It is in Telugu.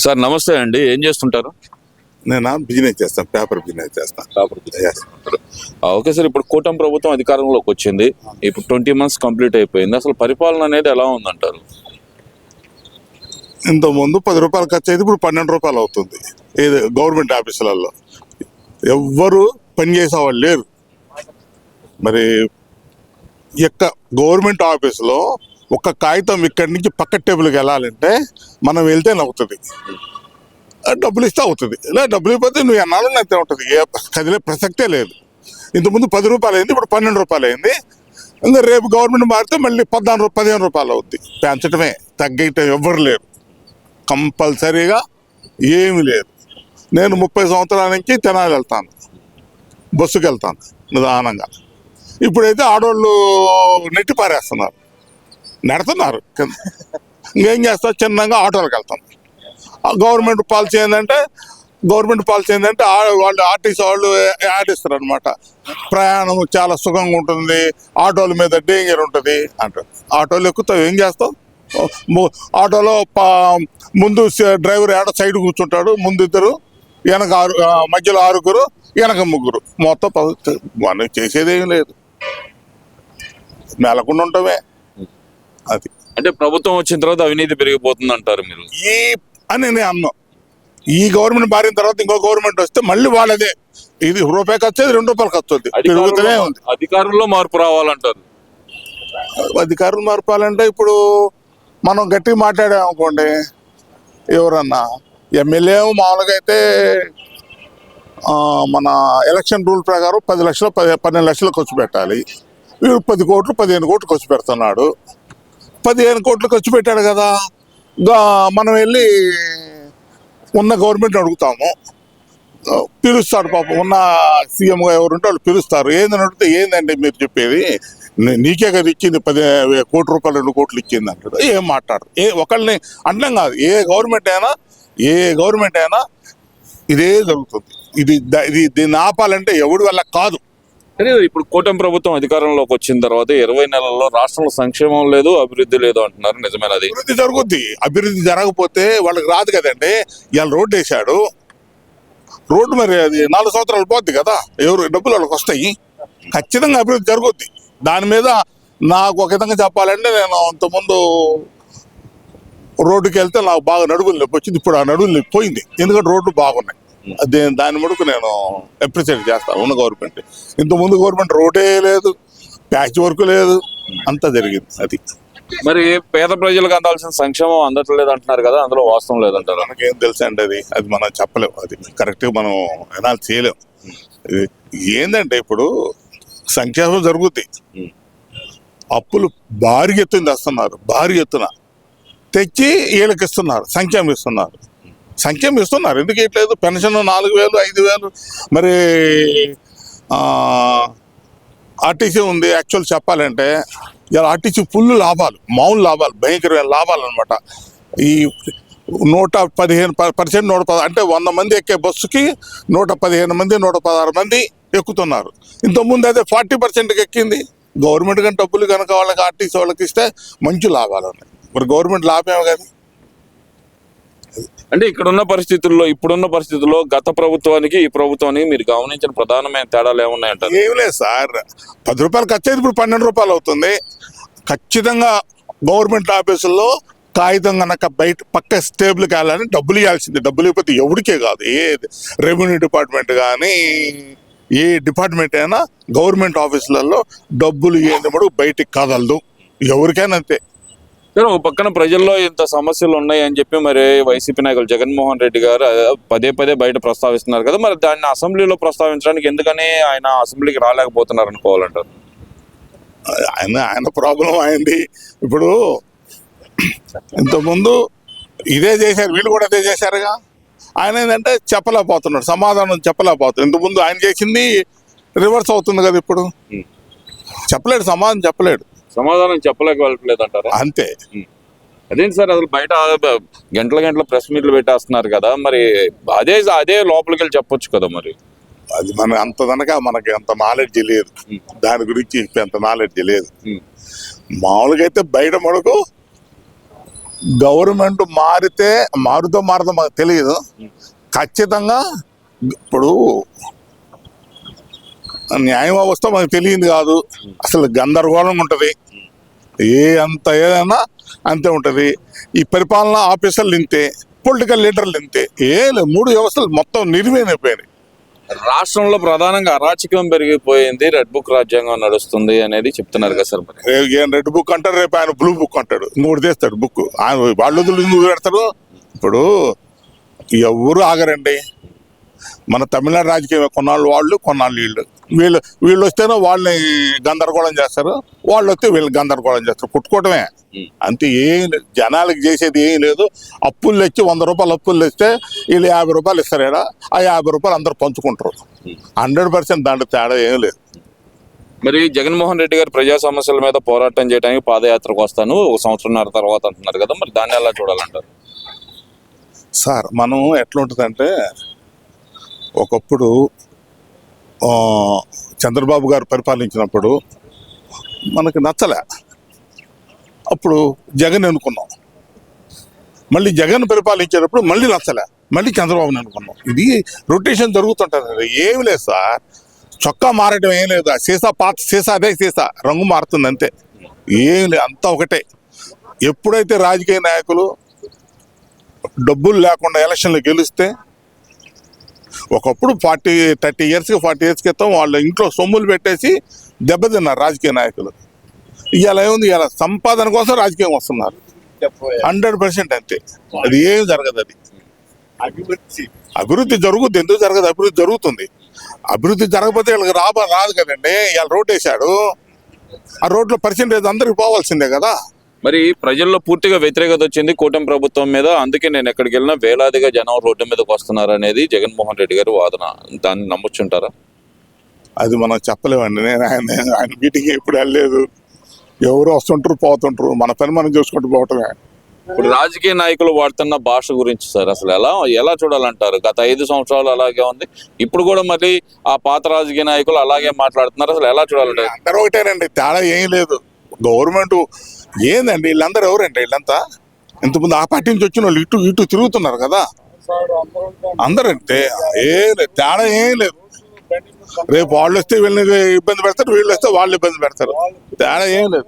సార్ నమస్తే అండి, ఏం చేస్తుంటారు? నేను బిజినెస్ చేస్తాను, పేపర్ బిజినెస్ చేస్తాను. Yes. ఓకే సార్, ఇప్పుడు కూటమి ప్రభుత్వం అధికారంలోకి వచ్చింది. ఇప్పుడు 20 months కంప్లీట్ అయిపోయింది. అసలు పరిపాలన అనేది ఎలా ఉందంటారు? ఇంత ముందు 10 రూపాయలు ఖర్చు అయితే ఇప్పుడు 12 రూపాయలు అవుతుంది. ఏది గవర్నమెంట్ ఆఫీసులలో ఎవ్వరు పని చేసేవాళ్ళు లేరు. మరి గవర్నమెంట్ ఆఫీసులో ఒక కాగితం ఇక్కడి నుంచి పక్క టేబుల్కి వెళ్ళాలంటే మనం వెళ్తేనే అవుతుంది, డబ్బులు ఇస్తే అవుతుంది. ఇలా డబ్బులు ఇవ్వకపోతే నువ్వు ఎన్నాళ్ళు అంతే ఉంటుంది, ఏ కదిలే ప్రసక్తే లేదు. ఇంతకుముందు 10 రూపాయలు అయింది, ఇప్పుడు 12 రూపాయలు అయింది. ఇంకా రేపు గవర్నమెంట్ మారితే మళ్ళీ 15 రూపాయలు అవుద్ది. పెంచడమే, తగ్గటం ఎవ్వరు లేరు. కంపల్సరీగా ఏమి లేదు. నేను 30 సంవత్సరాల నుంచి తెనాలి వెళ్తాను, బస్సుకి వెళ్తాను నిదానంగా. ఇప్పుడైతే ఆడవాళ్ళు నెట్టి పారేస్తున్నారు, నెడుతున్నారు కింద. ఇంకేం చేస్తా, చిన్నగా ఆటోలకు వెళ్తాం. గవర్నమెంట్ పాలసీ ఏంటంటే వాళ్ళు ఆర్టీసీ వాళ్ళు యాడ్ ఇస్తారు అనమాట. ప్రయాణం చాలా సుఖంగా ఉంటుంది, ఆటోల మీద డేంజర్ ఉంటుంది అంటారు. ఆటోలు ఎక్కుతావు, ఏం చేస్తావు? ఆటోలో ముందు డ్రైవర్ ఏడ సైడ్ కూర్చుంటాడు, ముందు 2, వెనక మధ్యలో 6, వెనక 3, మొత్తం మనం చేసేదేం లేదు, మెలకుండా ఉంటామే. అది అంటే ప్రభుత్వం వచ్చిన తర్వాత అవినీతి పెరిగిపోతుంది అంటారు మీరు? అని నేను అన్నా. ఈ గవర్నమెంట్ మారిన తర్వాత ఇంకో గవర్నమెంట్ వస్తే మళ్ళీ వాళ్ళదే. ఇది రూపాయి ఖర్చు, 2 రూపాయలు ఖర్చు అవుతుంది, పెరుగుతూనే ఉంది. అధికారుల్లో మార్పు రావాలంటారు. అధికారులు మార్పాలంటే ఇప్పుడు మనం గట్టిగా మాట్లాడామనుకోండి, ఎవరన్నా ఎమ్మెల్యే మామూలుగా అయితే మన ఎలక్షన్ రూల్ ప్రకారం 10 లక్షలు 12 లక్షలు ఖర్చు పెట్టాలి. వీడు 10 కోట్లు 15 కోట్లు ఖర్చు పెడుతున్నాడు. 15 కోట్లు ఖర్చు పెట్టాడు కదా, మనం వెళ్ళి ఉన్న గవర్నమెంట్ అడుగుతాము, పిలుస్తాడు పాపం. ఉన్న సీఎంగా ఎవరుంటే వాళ్ళు పిలుస్తారు. ఏందని అడిగితే, ఏందండి మీరు చెప్పేది, నీకే కదా ఇచ్చింది 10 కోట్ల రూపాయలు 2 కోట్లు ఇచ్చింది అంటాడు. ఏం మాట్లాడరు. ఒకళ్ళని అంటాం కాదు, ఏ గవర్నమెంట్ అయినా ఇదే జరుగుతుంది. దీన్ని ఆపాలంటే ఎవడి వల్ల కాదు. ఇప్పుడు కూటమి ప్రభుత్వం అధికారంలోకి వచ్చిన తర్వాత 20 నెలల్లో రాష్ట్రంలో సంక్షేమం లేదు, అభివృద్ధి లేదు అంటున్నారు. నిజమేనది? అభివృద్ధి జరుగుద్ది. అభివృద్ధి జరగకపోతే వాళ్ళకి రాదు కదండి. ఇవాళ రోడ్డు వేసాడు, రోడ్డు మరి అది 4 సంవత్సరాలు పోద్ది కదా, ఎవరు డబ్బులు వాళ్ళకి వస్తాయి. ఖచ్చితంగా అభివృద్ధి జరుగుద్ది. దాని మీద నాకు ఒక విధంగా చెప్పాలంటే, నేను అంతకుముందు రోడ్డుకి వెళ్తే నాకు బాగా నడువులు నొప్పి వచ్చింది. ఇప్పుడు ఆ నడువులు నొప్పి పోయింది, ఎందుకంటే రోడ్లు బాగున్నాయి. దాని మటుకు నేను అప్రిషియేట్ చేస్తాను ఉన్న గవర్నమెంట్. ఇంతకుముందు గవర్నమెంట్ రోడ్డే లేదు, ప్యాచ్ వర్క్ లేదు, అంతా జరిగింది. అది మరి పేద ప్రజలకు అందాల్సిన సంక్షేమం అందట్లేదు అంటున్నారు కదా, అందులో వాస్తవం లేదంటారు? మనకేం తెలుసు అండి, అది మనం చెప్పలేము, అది కరెక్ట్గా మనం ఎనాలి చేయలేము. ఏంటంటే ఇప్పుడు సంక్షేమం జరుగుద్ది, అప్పులు భారీ ఎత్తున తెస్తున్నారు, భారీ ఎత్తున తెచ్చి వీళ్ళకి ఇస్తున్నారు, సంక్షేమం ఇస్తున్నారు. ఎందుకు ఇట్లేదు? పెన్షన్ 4,000 5,000. మరి ఆర్టీసీ ఉంది. యాక్చువల్ చెప్పాలంటే ఇలా ఆర్టీసీ ఫుల్ లాభాలు, మామూలు లాభాలు, భయంకరమైన లాభాలు అనమాట. ఈ 115% 110, అంటే 100 మంది ఎక్కే బస్సుకి 115 మంది 116 మంది ఎక్కుతున్నారు. ఇంతకుముందు అయితే 40%కి ఎక్కింది. గవర్నమెంట్ కానీ డబ్బులు కనుక వాళ్ళకి ఆర్టీసీ వాళ్ళకి ఇస్తే మంచి లాభాలు ఉన్నాయి. మరి గవర్నమెంట్ లాభమేమో కానీ. అంటే ఇప్పుడున్న పరిస్థితుల్లో గత ప్రభుత్వానికి ఈ ప్రభుత్వానికి మీరు గమనించిన ప్రధానమైన తేడాలు ఏమున్నాయంటారు? ఏం లేదు సార్, 10 రూపాయలు ఖర్చు అయితే ఇప్పుడు 12 రూపాయలు అవుతుంది. ఖచ్చితంగా గవర్నమెంట్ ఆఫీసుల్లో కాగితం కనుక బయట పక్క స్టేబుల్కి వెళ్ళాలని డబ్బులు ఇవ్వాల్సింది. డబ్బులు ఇవ్వకపోతే ఎవరికే కాదు, ఏ రెవెన్యూ డిపార్ట్మెంట్ కానీ ఏ డిపార్ట్మెంట్ అయినా గవర్నమెంట్ ఆఫీసులలో డబ్బులు ఏంటప్పుడు బయటికి కదలదు, ఎవరికైనా అంతే. ఒక పక్కన ప్రజల్లో ఇంత సమస్యలు ఉన్నాయి అని చెప్పి మరి వైసీపీ నాయకులు జగన్మోహన్ రెడ్డి గారు పదే బయట ప్రస్తావిస్తున్నారు కదా, మరి దాన్ని అసెంబ్లీలో ప్రస్తావించడానికి ఎందుకని ఆయన అసెంబ్లీకి రాలేకపోతున్నారు అనుకోవాలంటారు? ఆయన ప్రాబ్లం అయింది. ఇప్పుడు ఇంతకుముందు ఇదే చేశారు, వీళ్ళు కూడా ఇదే చేశారుగా. ఆయన ఏంటంటే చెప్పలేకపోతున్నాడు, సమాధానం చెప్పలేకపోతున్నాడు. ఇంతకుముందు ఆయన చేసింది రివర్స్ అవుతుంది కదా, ఇప్పుడు చెప్పలేడు, సమాధానం చెప్పలేకపోలేదు అంటారు. అంతే. అదేంటి సార్, అసలు బయట గంటల ప్రెస్ మీట్లు పెట్టేస్తున్నారు కదా, మరి అదే లోపలికి వెళ్ళి చెప్పొచ్చు కదా. మరి అది మనకి అంత నాలెడ్జ్ లేదు, దాని గురించి అంత నాలెడ్జ్ లేదు. మామూలుగా అయితే బయట మనకు గవర్నమెంట్ మారుతో మాకు తెలియదు. ఖచ్చితంగా ఇప్పుడు న్యాయ వ్యవస్థ మనకు తెలియదు కాదు, అసలు గందరగోళం ఉంటుంది. ఏదైనా అంతే ఉంటుంది. ఈ పరిపాలనా ఆఫీసర్లు ఇంతే, పొలిటికల్ లీడర్లు ఇంతే. లేదు, 3 వ్యవస్థలు మొత్తం నిర్వీణైపోయినాయి. రాష్ట్రంలో ప్రధానంగా అరాచకం పెరిగిపోయింది, రెడ్ బుక్ రాజ్యాంగం నడుస్తుంది అనేది చెప్తున్నారు కదా సార్. మరి ఏం రెడ్ బుక్ అంటారు, రేపు ఆయన బ్లూ బుక్ అంటాడు, ఇంకోటి తెస్తాడు బుక్. ఆయన వాళ్ళు ఎందుకు పెడతారు? ఇప్పుడు ఎవరు ఆగరండి. మన తమిళనాడు రాజకీయం కొన్నాళ్ళు వాళ్ళు, కొన్నాళ్ళు వీళ్ళు వస్తేనే వాళ్ళని గందరగోళం చేస్తారు, వాళ్ళు వస్తే వీళ్ళు గందరగోళం చేస్తారు. కుట్టుకోవటమే అంతే. ఏం లేదు, జనాలకు చేసేది ఏం లేదు. అప్పులు తెచ్చి 100 రూపాయలు అప్పులు తెస్తే వీళ్ళు 50 రూపాయలు ఇస్తారు. ఈడ ఆ 50 రూపాయలు అందరూ పంచుకుంటారు. 100% దాంట్లో తేడా ఏం లేదు. మరి జగన్మోహన్ రెడ్డి గారు ప్రజా సమస్యల మీద పోరాటం చేయడానికి పాదయాత్రకు వస్తాను 1 సంవత్సరంన్నర తర్వాత అంటున్నారు కదా, మరి దాన్ని ఎలా చూడాలంటారు? సార్, మనం ఎట్లుంటుందంటే, ఒకప్పుడు చంద్రబాబు గారు పరిపాలించినప్పుడు మనకి నచ్చలే, అప్పుడు జగన్ ఎన్నుకున్నాం. మళ్ళీ జగన్ పరిపాలించేటప్పుడు మళ్ళీ నచ్చలే, మళ్ళీ చంద్రబాబుని ఎన్నుకున్నాం. ఇది రొటేషన్ జరుగుతుంటుంది. ఏమి లేదు సార్, చొక్కా మారడం ఏం లేదు. సీసా పాత సీసా అదే సీసా, రంగు మారుతుంది అంతే. ఏం లేదు, అంతా ఒకటే. ఎప్పుడైతే రాజకీయ నాయకులు డబ్బులు లేకుండా ఎలక్షన్లు గెలిస్తే, ఒకప్పుడు 30 ఇయర్స్ 40 ఇయర్స్ క్రితం వాళ్ళ ఇంట్లో సొమ్ములు పెట్టేసి దెబ్బతిన్నారు రాజకీయ నాయకులు. ఇవాళ ఏముంది, ఇవాళ సంపాదన కోసం రాజకీయం వస్తున్నారు. 100% అంతే. అది ఏం జరగదు. అది అభివృద్ధి జరుగుద్ది. ఎందుకు జరగదు? అభివృద్ధి జరుగుతుంది. అభివృద్ధి జరగకపోతే వీళ్ళకి రాదు కదండి. ఇవాళ రోడ్ వేసాడు, ఆ రోడ్లో పర్సెంటేజ్ అందరికి పోవాల్సిందే కదా. మరి ప్రజల్లో పూర్తిగా వ్యతిరేకత వచ్చింది కూటమి ప్రభుత్వం మీద, అందుకే నేను ఎక్కడికి వెళ్ళినా వేలాదిగా జనం రోడ్డు మీదకి వస్తున్నారు అనేది జగన్మోహన్ రెడ్డి గారి వాదన. దాన్ని నమ్మొచ్చుంటారా? అది మనం చెప్పలేమండి. నేను ఆయన మీటింగ్ ఎప్పుడు వెళ్ళలేదు. ఎవరు వస్తుంటారు పోతుంటారు, మన పని మనం చూసుకుంటూ పోవటమే. ఇప్పుడు రాజకీయ నాయకులు వాడుతున్న భాష గురించి సార్ అసలు ఎలా చూడాలంటారు? గత 5 సంవత్సరాలు అలాగే ఉంది, ఇప్పుడు కూడా మళ్ళీ ఆ పాత రాజకీయ నాయకులు అలాగే మాట్లాడుతున్నారు. అసలు ఎలా చూడాలంటారు? అందరూ ఒకటేనండి, తేడా ఏం లేదు. గవర్నమెంట్ ఏందండి, వీళ్ళందరూ ఎవరండి? వీళ్ళంతా ఇంతకుముందు ఆ పార్టీ నుంచి వచ్చిన వాళ్ళు ఇటు తిరుగుతున్నారు కదా. అందరంటే ఏం లేదు, తేడా ఏం లేదు. రేపు వాళ్ళు వస్తే వీళ్ళని ఇబ్బంది పెడతారు, వీళ్ళు వస్తే వాళ్ళు ఇబ్బంది పెడతారు. తేడా ఏం లేదు.